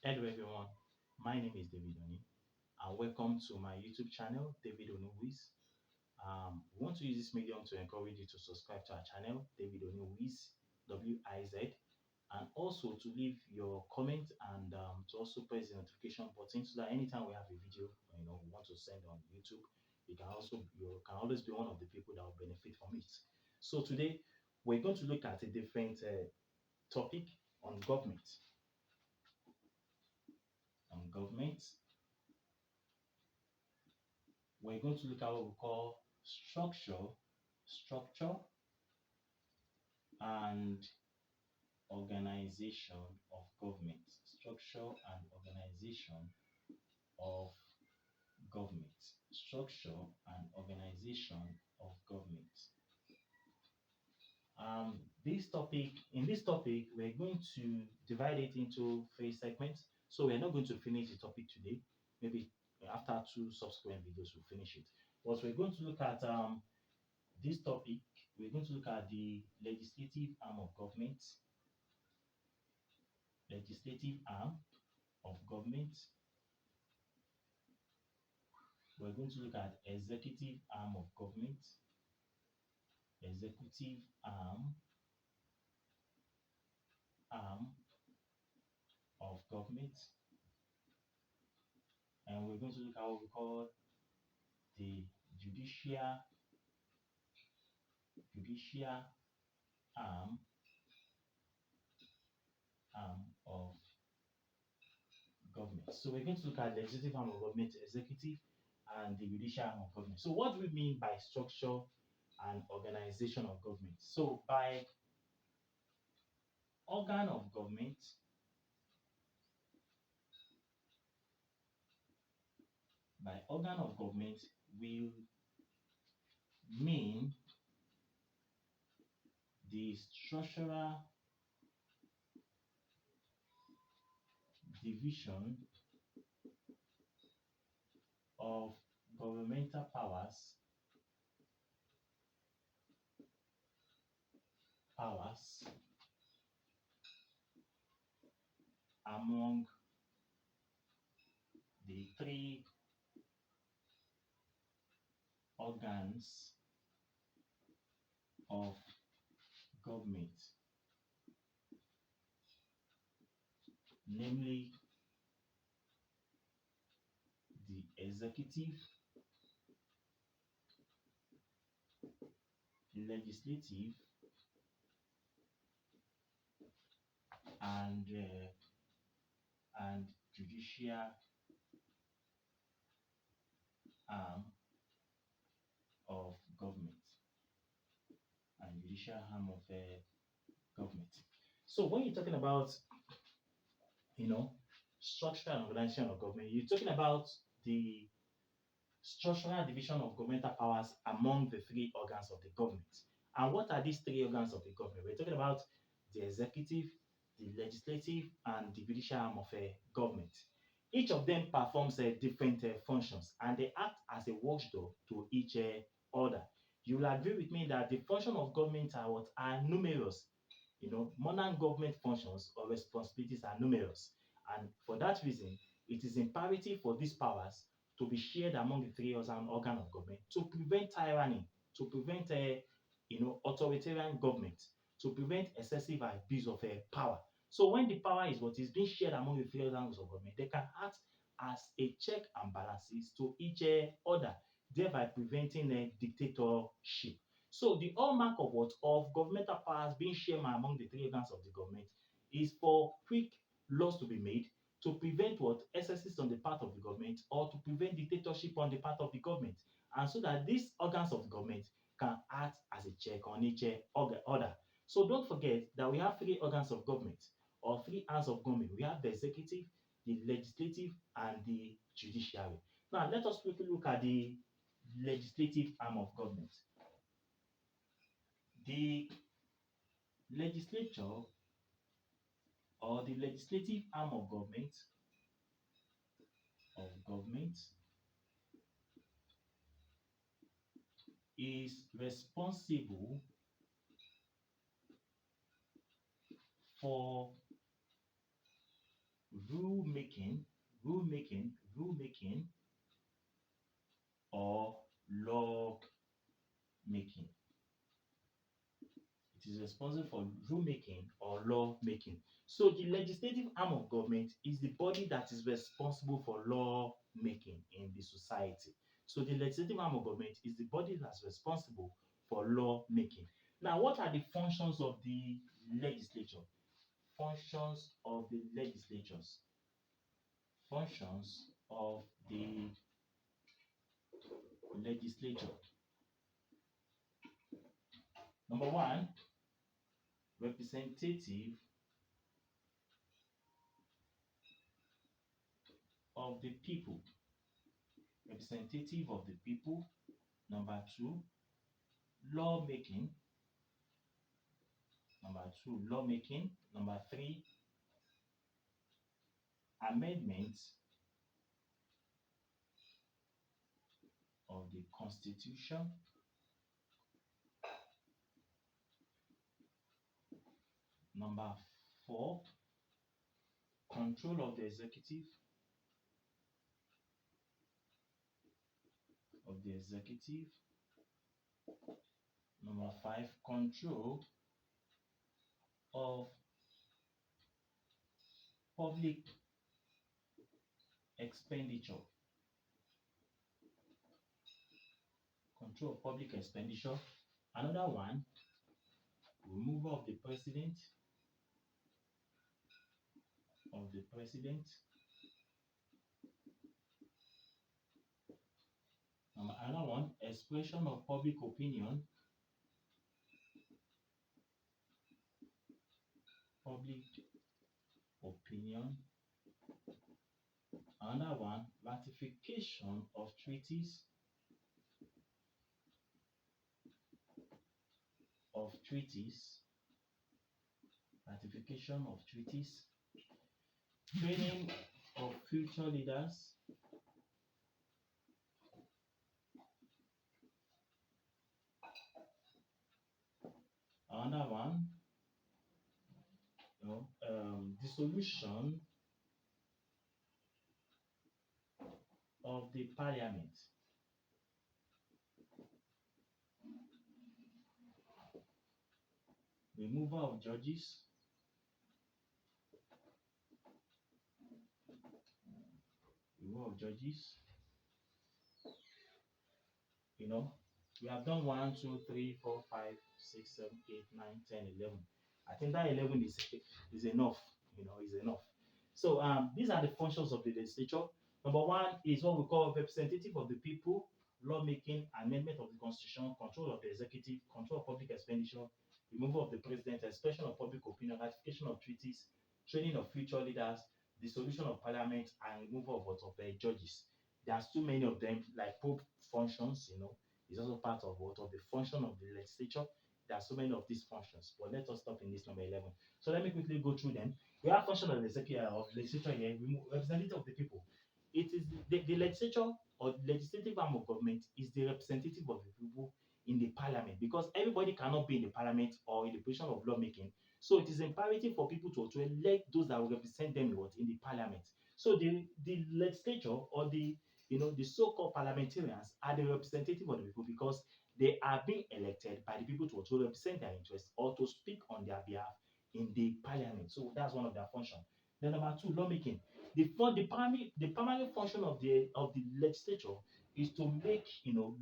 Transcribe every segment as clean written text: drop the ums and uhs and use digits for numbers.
Hello everyone, my name is David Oni and welcome to my YouTube channel, David Oni Wiz. We want to use this medium to encourage you to subscribe to our channel, David Oni Wiz, W-I-Z, and also to leave your comment and to also press the notification button so that anytime we have a video, we want to send on YouTube, you can always be one of the people that will benefit from it. So today we're going to look at a different topic on government. On government, we're going to look at what we call structure and organization of government. Structure and organization of government. Structure and organization of government. In this topic, we're going to divide it into three segments. So we're not going to finish the topic today. Maybe after two subsequent videos, we'll finish it. But we're going to look at this topic. We're going to look at the legislative arm of government, legislative arm of government. We're going to look at executive arm of government, executive arm of government, and we're going to look at what we call the judicial arm of government. So we're going to look at the legislative arm of government, executive, and the judicial arm of government. So what do we mean by structure and organization of government? So by organ of government, we mean the structural division of governmental powers among the three organs of government, namely the executive, legislative, and judicial arm of government. Government. So when you're talking about structure and organization of government, you're talking about the structural division of governmental powers among the three organs of the government. And what are these three organs of the government? We're talking about the executive, the legislative, and the judicial arm of government. Each of them performs different functions, and they act as a watchdog to each other. You will agree with me that the function of government are numerous. Modern government functions or responsibilities are numerous, and for that reason, it is imperative for these powers to be shared among the three organs of government to prevent tyranny, to prevent authoritarian government, to prevent excessive abuse of power. So when the power is what is being shared among the three organs of government, they can act as a check and balances to each other, thereby preventing a dictatorship. So the hallmark of governmental powers being shared among the three organs of the government is for quick laws to be made to prevent excesses on the part of the government or to prevent dictatorship on the part of the government, and so that these organs of the government can act as a check on each other. So don't forget that we have three organs of government or three arms of government. We have the executive, the legislative, and the judiciary. Now let us quickly look at the legislative arm of government. The legislature or the legislative arm of government is responsible for rule making, or law making. It is responsible for rulemaking or law making. So the legislative arm of government is the body that is responsible for law making in the society. So the legislative arm of government is the body that's responsible for law making. Now, what are the functions of the legislature? Functions of the legislatures. Functions of the legislature. Number one, representative of the people. Representative of the people. Number two, lawmaking. Number two, lawmaking. Number three, amendments of the constitution. Number four, control of the executive. Number five, control of public expenditure. Control of public expenditure. Another one, removal of the president. Another one, expression of public opinion. Public opinion. Another one, ratification of treaties. Ratification of treaties. Training of future leaders. Another one, dissolution of the parliament. Removal of judges. We have done 1, 2, 3, 4, 5, 6, 7, 8, 9, 10, 11. I think that 11 is enough. Is enough. So these are the functions of the legislature. Number one is what we call representative of the people, lawmaking, amendment of the constitution, control of the executive, control of public expenditure, removal of the president, expression of public opinion, ratification of treaties, training of future leaders, dissolution of parliament, and removal of judges. There's too many of them, like Pope functions, is also part of the function of the legislature. There are so many of these functions, but let us stop in this number 11. So let me quickly go through them. We have function of the legislature here, representative of the people. It is the legislature or legislative arm of government is the representative of the people in the parliament, because everybody cannot be in the parliament or in the position of lawmaking. So it is imperative for people to elect those that will represent them in the parliament. So the legislature or the so-called parliamentarians are the representative of the people, because they are being elected by the people to represent their interests or to speak on their behalf in the parliament. So that's one of their functions. Then number two, lawmaking. The primary function of the legislature is to make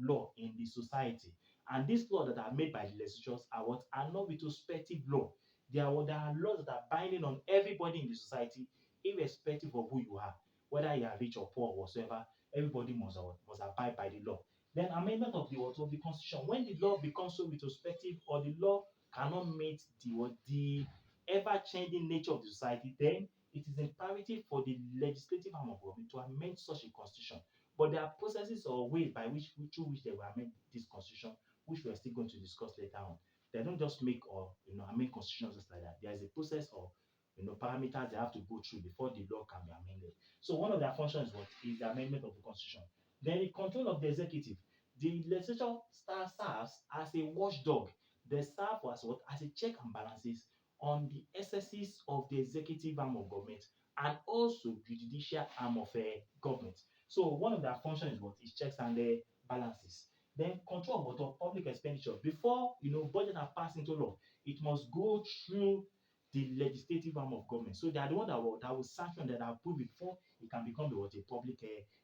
law in the society, and these laws that are made by the legislatures are not retrospective law. There are laws that are binding on everybody in the society, irrespective of who you are, whether you are rich or poor or whatsoever. Everybody must abide by the law. Then amendment of the constitution. When the law becomes so retrospective, or the law cannot meet the ever-changing nature of the society, then it is imperative for the legislative arm of government to amend such a constitution. But there are processes or ways through which they will amend this constitution, which we are still going to discuss later on. They don't just make or amend constitutions just like that. There is a process of parameters they have to go through before the law can be amended. So one of their functions is the amendment of the constitution. Then the control of the executive. The legislature serves as a watchdog. They serve as a check and balances on the excesses of the executive arm of government and also the judicial arm of government. So one of their functions is what is checks and balances. Then control of public expenditure. Before budget are passed into law, it must go through the legislative arm of government. So they are the one that will sanction that approve it before it can become a public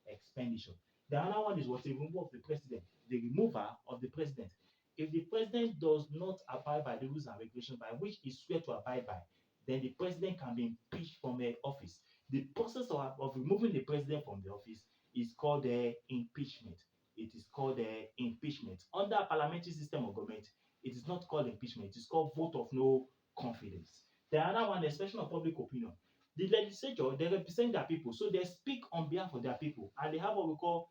expenditure. The other one is what the removal of the president, the remover of the president. If the president does not abide by the rules and regulations by which he swear to abide by, then the president can be impeached from office. The process of removing the president from the office is called impeachment. It is called impeachment. Under parliamentary system of government, it is not called impeachment. It is called vote of no confidence. The other one, the expression of public opinion. The legislature, they represent their people, so they speak on behalf of their people, and they have what we call,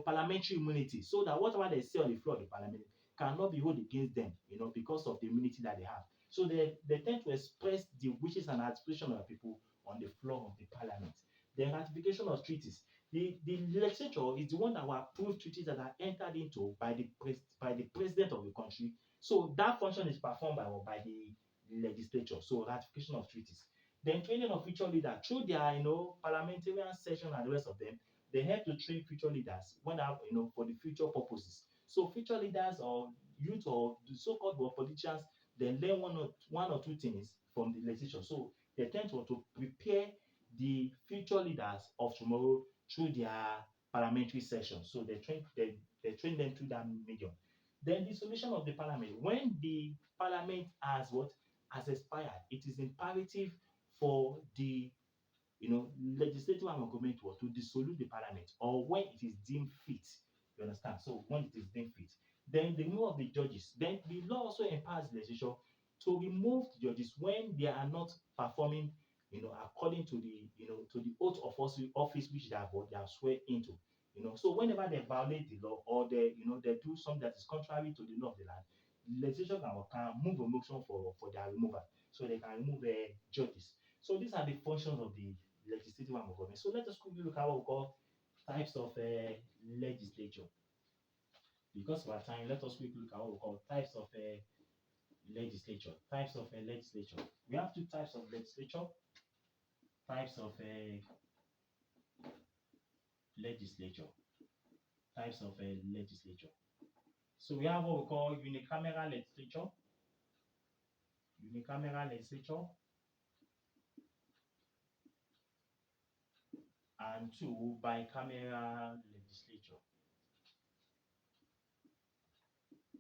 parliamentary immunity, so that whatever they say on the floor of the parliament cannot be held against them, because of the immunity that they have. So they tend to express the wishes and aspirations of the people on the floor of the parliament. The ratification of treaties. The legislature is the one that will approve treaties that are entered into by the president of the country. So that function is performed by the legislature. So ratification of treaties. Then training of future leaders through their parliamentarian session and the rest of them. They help to train future leaders when for the future purposes. So future leaders or youth or the so-called politicians, they learn one or two things from the legislation. So they tend to prepare the future leaders of tomorrow through their parliamentary sessions. So they train them through that medium. Then the solution of the parliament. When the parliament has expired, it is imperative for the legislative arm of government to dissolve the parliament, or when it is deemed fit. You understand? So when it is deemed fit, then the removal of the judges. Then the law also empowers the legislature to remove the judges when they are not performing, according to the oath of office which they have swear into. So whenever they violate the law, or they do something that is contrary to the law of the land, the legislature can move a motion for their removal, so they can remove judges. So these are the functions of the legislative arm of government. So let us quickly look at what we call types of legislature. Because of our time, let us quickly look at what we call types of legislature. Types of legislature. We have two types of legislature. Types of legislature. Types of legislature. So we have what we call unicameral legislature. Unicameral legislature. And two, bicameral legislature.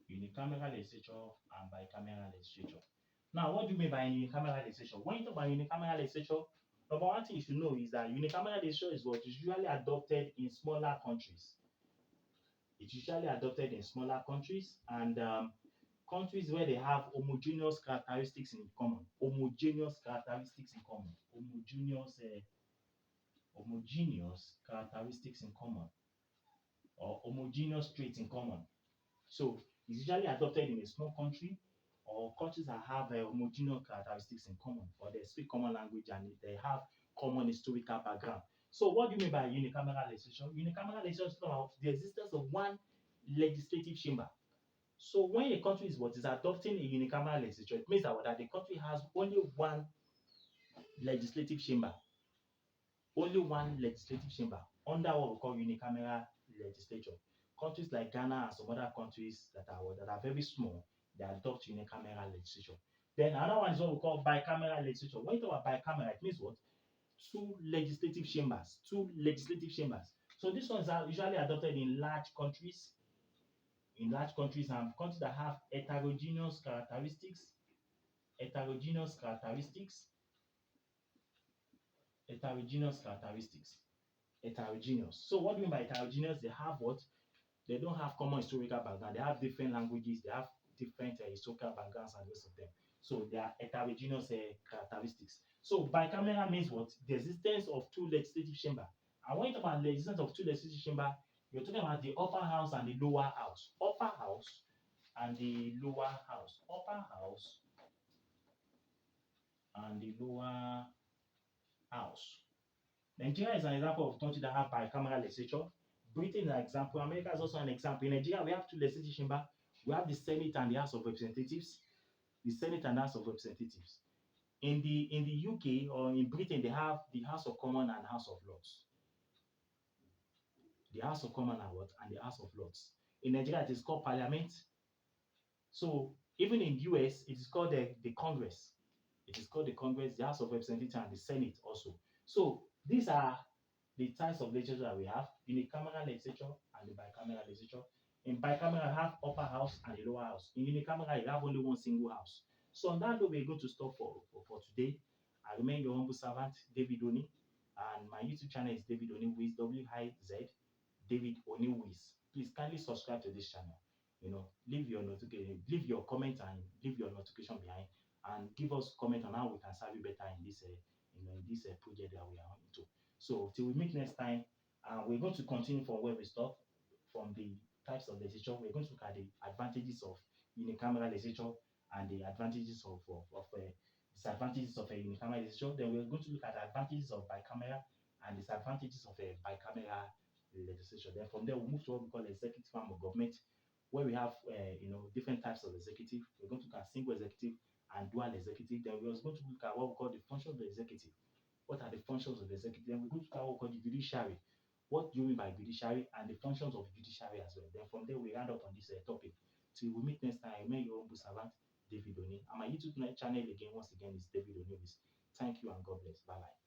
Unicameral legislature and bicameral legislature. Now, what do you mean by unicameral legislature? When you talk about unicameral legislature, number one thing you should know is that unicameral legislature is what is usually adopted in smaller countries. It's usually adopted in smaller countries, and countries where they have homogeneous characteristics in common. Homogeneous characteristics in common. Homogeneous characteristics in common, or homogeneous traits in common. So it's usually adopted in a small country, or countries that have homogeneous characteristics in common, or they speak common language and they have common historical background. So what do you mean by unicameral legislation? Unicameral legislation is about the existence of one legislative chamber. So when a country is adopting a unicameral legislature, it means that the country has only one legislative chamber, under what we call unicameral legislature. Countries like Ghana and some other countries that are very small, they adopt unicameral legislature. Then another one is what we call bicameral legislature. When you talk about bicameral, it means what? Two legislative chambers. So these ones are usually adopted in large countries, and countries that have heterogeneous characteristics. Heterogeneous characteristics. Heterogeneous. So what do you mean by heterogeneous? They have what? They don't have common historical background. They have different languages. They have different historical backgrounds and the rest of them. So they are heterogeneous characteristics. So bicameral means what? The existence of two legislative chambers. And when you talk about the existence of two legislative chambers, you're talking about the upper house and the lower house. Upper house and the lower house. Upper house and the lower house. Nigeria is an example of a country that have bicameral legislature. Britain is an example. America is also an example. In Nigeria, we have two legislative chambers. We have the Senate and the House of Representatives. The Senate and House of Representatives. In the UK or in Britain, they have the House of Commons and House of Lords. The House of Commons and what? And the House of Lords. In Nigeria, it is called Parliament. So even in US, it is called the Congress. It is called the Congress, the House of Representatives, and the Senate also. So these are the types of legislature that we have: unicameral legislature and the bicameral legislature. In bicameral, you have upper house and the lower house. In unicameral, you have only one single house. So on that note, we're going to stop for today. I remain your humble servant, David Oni, and my YouTube channel is David Oni Wiz, WIZ, David Oni Wiz. Please kindly subscribe to this channel. Leave your notification, leave your comment, and leave your notification behind, and give us comment on how we can serve you better in this project that we are into. So till we meet next time, we're going to continue from where we stopped, from the types of legislature. We're going to look at the advantages of unicameral legislature and the advantages of disadvantages of a unicameral legislature. Then we're going to look at the advantages of bicameral and disadvantages of a bicameral legislation. Then from there, we'll move to what we call executive arm of government, where we have different types of executive. We're going to look at single executive and dual executive. Then we're also going to look at what we call the functions of the executive. What are the functions of the executive? Then we're going to look at what we call the judiciary. What do you mean by judiciary and the functions of the judiciary as well? Then from there, we round up on this topic. Till we meet next time, I remain your humble servant, David Oni. And my YouTube channel again, once again, is David Oni. Thank you and God bless. Bye bye.